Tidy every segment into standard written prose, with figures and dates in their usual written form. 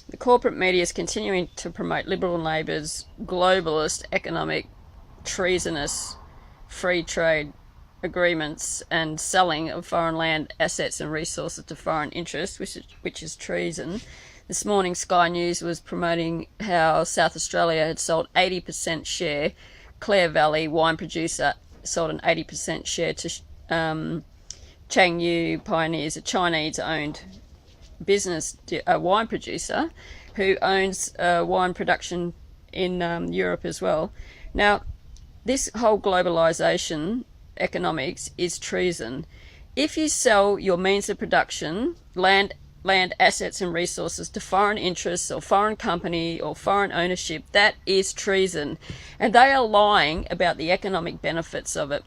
The corporate media is continuing to promote Liberal and Labor's globalist, economic, treasonous free trade agreements and selling of foreign land, assets and resources to foreign interests, which is treason. This morning Sky News was promoting how South Australia had sold 80% share. Clare Valley wine producer sold an 80% share to Changyu Pioneers, a Chinese-owned business, a wine producer who owns wine production in Europe as well. Now, this whole globalization economics is treason. If you sell your means of production, land, assets and resources to foreign interests or foreign company or foreign ownership, that is treason. And they are lying about the economic benefits of it.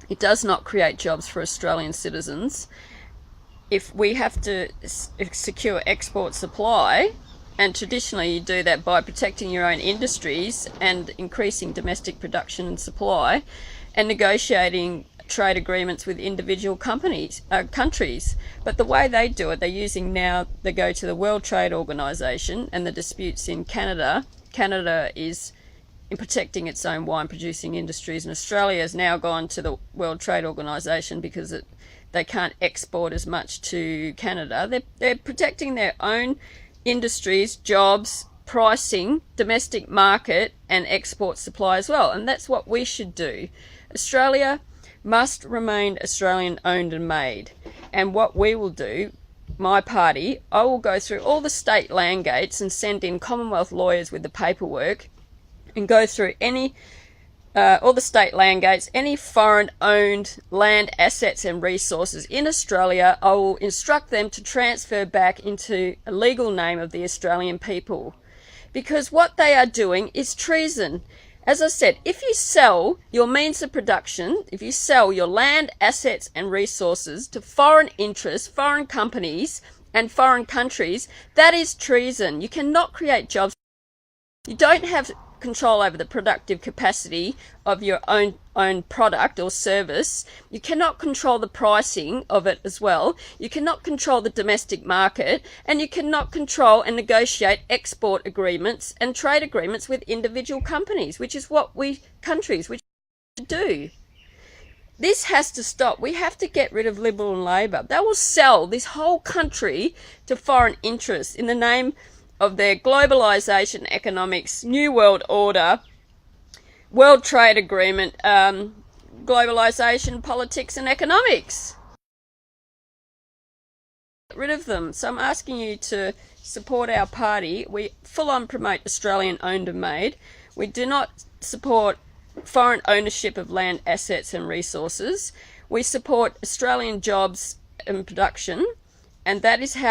It does not create jobs for Australian citizens. If we have to secure export supply, and traditionally you do that by protecting your own industries and increasing domestic production and supply and negotiating trade agreements with individual countries. But the way they do it, they go to the World Trade Organization and the disputes in Canada. Canada is in protecting its own wine producing industries, and Australia has now gone to the World Trade Organization because they can't export as much to Canada. They're protecting their own industries, jobs, pricing, domestic market and export supply as well, and that's what we should do. Australia must remain Australian owned and made, and what we will do, my party, I will go through all the state land gates and send in Commonwealth lawyers with the paperwork and go through all the state land gates, any foreign owned land, assets and resources in Australia. I will instruct them to transfer back into a legal name of the Australian people, because what they are doing is treason. As I said, if you sell your means of production, if you sell your land, assets and resources to foreign interests, foreign companies and foreign countries, that is treason. You cannot create jobs. You don't have control over the productive capacity of your own product or service. You cannot control the pricing of it as well. You cannot control the domestic market, and you cannot control and negotiate export agreements and trade agreements with individual companies, which is what countries do. This has to stop. We have to get rid of Liberal and Labor. They will sell this whole country to foreign interests in the name of their globalization economics, New World Order, World Trade Agreement, globalization, politics and economics. Get rid of them. So I'm asking you to support our party. We full on promote Australian owned and made. We do not support foreign ownership of land, assets and resources. We support Australian jobs and production, and that is how